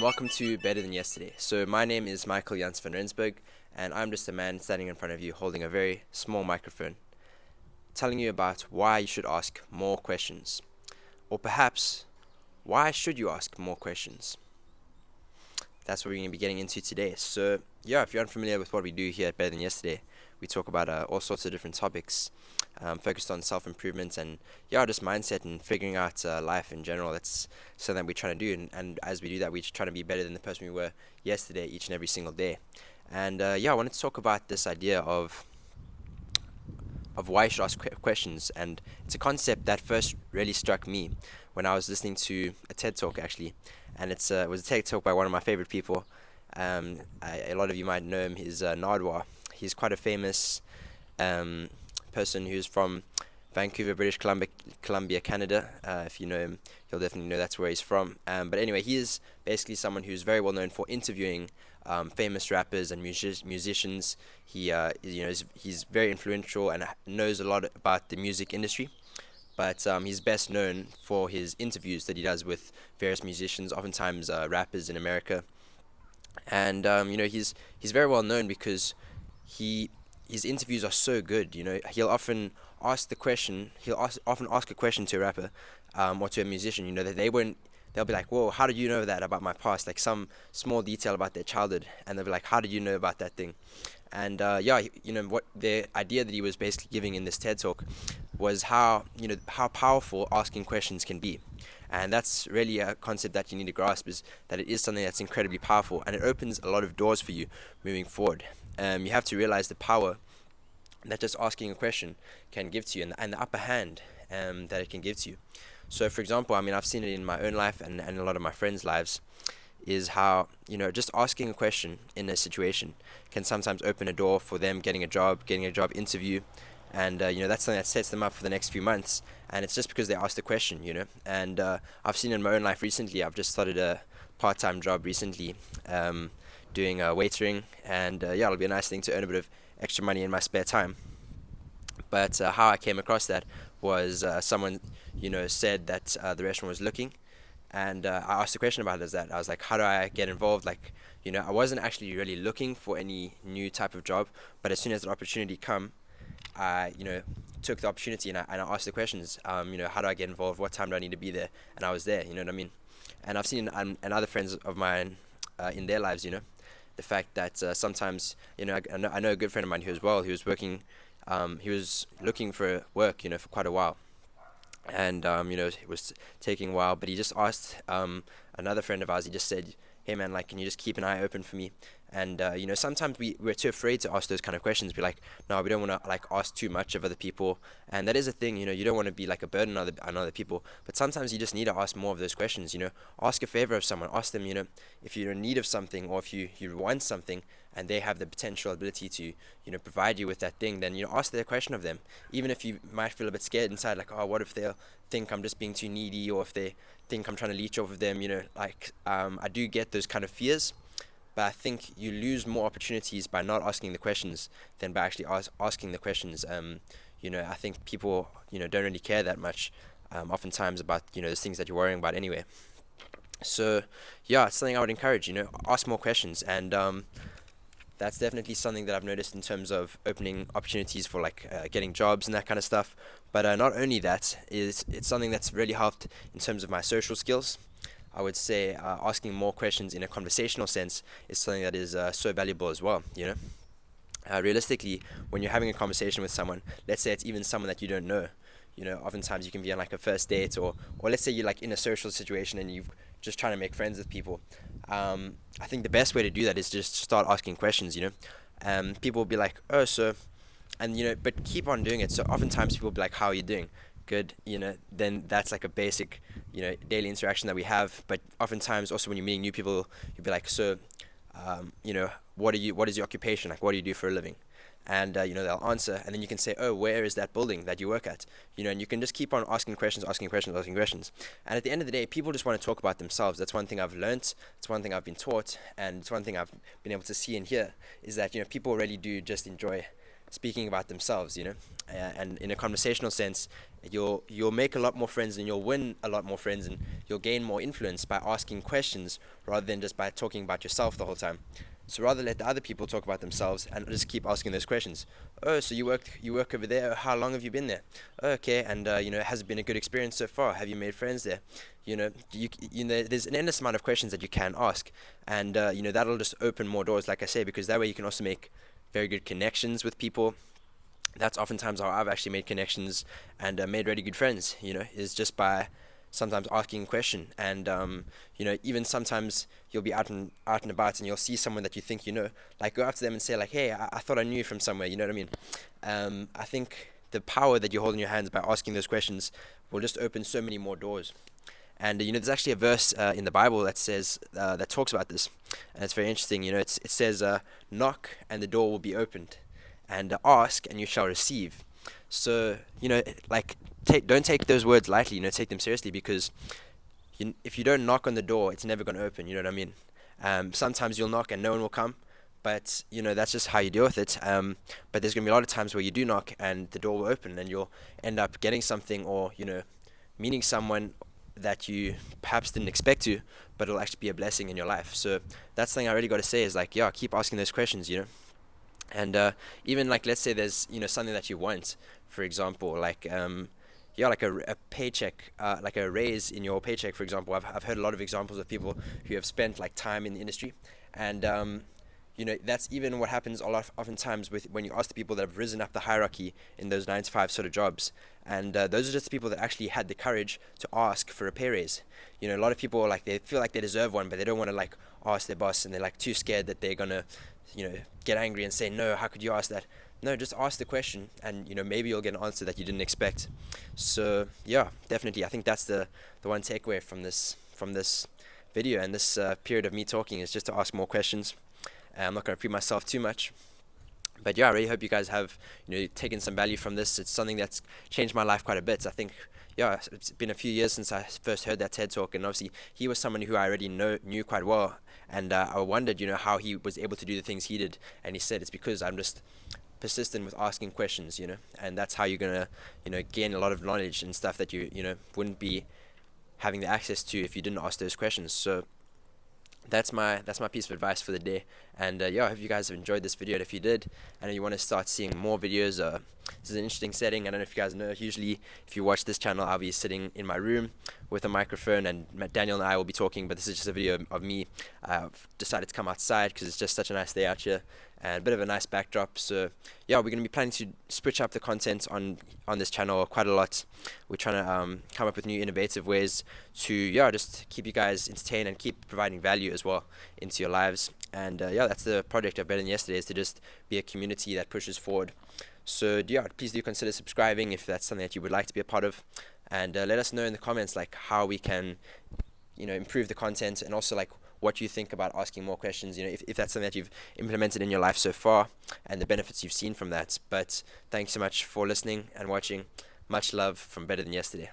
welcome to Better Than Yesterday. So my name is Michael Jans van Rensburg, and I'm just a man standing in front of you holding a very small microphone, telling you about why you should ask more questions. Or perhaps, why should you ask more questions? That's what we're going to be getting into today. So, if you're unfamiliar with what we do here at Better Than Yesterday, we talk about all sorts of different topics focused on self-improvement and, just mindset and figuring out life in general. That's something that we're trying to do. And as we do that, we're just trying to be better than the person we were yesterday, each and every single day. And, I wanted to talk about this idea of why you should ask questions. And it's a concept that first really struck me when I was listening to a TED Talk, actually. And it was a TED Talk by one of my favorite people. A lot of you might know him. He's Nardwar. He's quite a famous person who's from Vancouver, British Columbia, Canada. If you know him, you'll definitely know that's where he's from. But anyway, he is basically someone who's very well known for interviewing famous rappers and musicians. He's very influential and knows a lot about the music industry. But he's best known for his interviews that he does with various musicians, oftentimes rappers in America. And he's very well known because his interviews are so good. He'll often ask the question. Often ask a question to a rapper, or to a musician. That they won't. They'll be like, "Whoa, how did you know that about my past?" Like some small detail about their childhood, and they'll be like, "How did you know about that thing?" And what the idea that he was basically giving in this TED Talk was how powerful asking questions can be. And that's really a concept that you need to grasp, is that it is something that's incredibly powerful, and it opens a lot of doors for you moving forward. You have to realize the power that just asking a question can give to you, and the upper hand that it can give to you. So, for example, I've seen it in my own life and a lot of my friends' lives, is how, just asking a question in a situation can sometimes open a door for them getting a job interview. And, that's something that sets them up for the next few months. And it's just because they asked the question. And I've seen in my own life recently, I've just started a part-time job recently, doing waitering. And, it'll be a nice thing to earn a bit of extra money in my spare time. But how I came across that was someone, said that the restaurant was looking. And I asked a question about it as that. I was like, how do I get involved? Like, I wasn't actually really looking for any new type of job. But as soon as the opportunity come, I, took the opportunity and I asked the questions. How do I get involved? What time do I need to be there? And I was there. You know what I mean? And I've seen and other friends of mine in their lives. The fact that sometimes, I know a good friend of mine who as well. He was working. He was looking for work. For quite a while. And it was taking a while. But he just asked another friend of ours. He just said, "Hey man, like, can you just keep an eye open for me?" And sometimes we're too afraid to ask those kind of questions. We're like, no, we don't want to like ask too much of other people. And that is a thing. You don't want to be like a burden on other people. But sometimes you just need to ask more of those questions. Ask a favor of someone. Ask them. If you're in need of something, or if you want something, and they have the potential ability to provide you with that thing, then ask their question of them. Even if you might feel a bit scared inside, like, oh, what if they'll think I'm just being too needy, or if they think I'm trying to leech off of them. I do get those kind of fears. But I think you lose more opportunities by not asking the questions than by actually asking the questions. I think people, don't really care that much, oftentimes about, those things that you're worrying about anyway. So, it's something I would encourage, ask more questions. And that's definitely something that I've noticed in terms of opening opportunities for, like, getting jobs and that kind of stuff. But not only that, it's something that's really helped in terms of my social skills. I would say asking more questions in a conversational sense is something that is so valuable as well. Realistically, when you're having a conversation with someone, let's say it's even someone that you don't know, oftentimes you can be on like a first date, or let's say you're like in a social situation and you're just trying to make friends with people. I think the best way to do that is just start asking questions. People will be like, oh, so, and but keep on doing it. So oftentimes people will be like, how are you doing? Good. Then that's like a basic daily interaction that we have. But oftentimes also when you're meeting new people, you'll be like, so what is your occupation, like what do you do for a living? And they'll answer, and then you can say, oh, where is that building that you work at? And you can just keep on asking questions. And at the end of the day, people just want to talk about themselves. That's one thing I've learned, it's one thing I've been taught, and it's one thing I've been able to see and hear, is that people really do just enjoy speaking about themselves, and in a conversational sense, you'll make a lot more friends and you'll win a lot more friends and you'll gain more influence by asking questions rather than just by talking about yourself the whole time. So rather let the other people talk about themselves and just keep asking those questions. Oh, so you work over there? How long have you been there? Oh, okay, and has it been a good experience so far? Have you made friends there? There's an endless amount of questions that you can ask, and that'll just open more doors, like I say, because that way you can also make very good connections with people. That's oftentimes how I've actually made connections and made really good friends. Is just by sometimes asking a question, and even sometimes you'll be out and about, and you'll see someone that you think like go up to them and say like, hey, I thought I knew you from somewhere. You know what I mean? I think the power that you hold in your hands by asking those questions will just open so many more doors. And there's actually a verse in the Bible that says that talks about this, and it's very interesting. It says, "Knock and the door will be opened, and ask and you shall receive." So like don't take those words lightly. Take them seriously, because if you don't knock on the door, it's never going to open. You know what I mean? Sometimes you'll knock and no one will come, but that's just how you deal with it. But there's going to be a lot of times where you do knock and the door will open, and you'll end up getting something, or meeting someone that you perhaps didn't expect to, but it'll actually be a blessing in your life. So that's the thing I really got to say is like, yeah, keep asking those questions, and even like, let's say there's something that you want, for example, like like a paycheck, like a raise in your paycheck, for example. I've heard a lot of examples of people who have spent like time in the industry, and that's even what happens oftentimes with when you ask the people that have risen up the hierarchy in those 9 to 5 sort of jobs, and those are just the people that actually had the courage to ask for a pay raise. A lot of people, like, they feel like they deserve one, but they don't want to like ask their boss, and they're like too scared that they're gonna get angry and say, no, how could you ask that? No, just ask the question, and maybe you'll get an answer that you didn't expect. So yeah, definitely, I think that's the one takeaway from this video and this period of me talking, is just to ask more questions. I'm not going to repeat myself too much, but yeah, I really hope you guys have taken some value from this. It's something that's changed my life quite a bit. I think, yeah, it's been a few years since I first heard that TED talk, and obviously he was someone who I already knew quite well, and I wondered how he was able to do the things he did, and he said it's because I'm just persistent with asking questions, and that's how you're gonna gain a lot of knowledge and stuff that you wouldn't be having the access to if you didn't ask those questions. So that's my piece of advice for the day. And yeah, I hope you guys have enjoyed this video. And if you did, and you want to start seeing more videos, this is an interesting setting. I don't know if you guys know, usually if you watch this channel, I'll be sitting in my room with a microphone, and Daniel and I will be talking, but this is just a video of me. I've decided to come outside because it's just such a nice day out here and a bit of a nice backdrop. So yeah, we're going to be planning to switch up the content on this channel quite a lot. We're trying to come up with new innovative ways to just keep you guys entertained and keep providing value as well into your lives. And yeah, that's the project of Better Than Yesterday, is to just be a community that pushes forward. So yeah, please do consider subscribing if that's something that you would like to be a part of, and let us know in the comments like how we can improve the content, and also like what you think about asking more questions, if that's something that you've implemented in your life so far and the benefits you've seen from that. But thanks so much for listening and watching. Much love from Better Than Yesterday.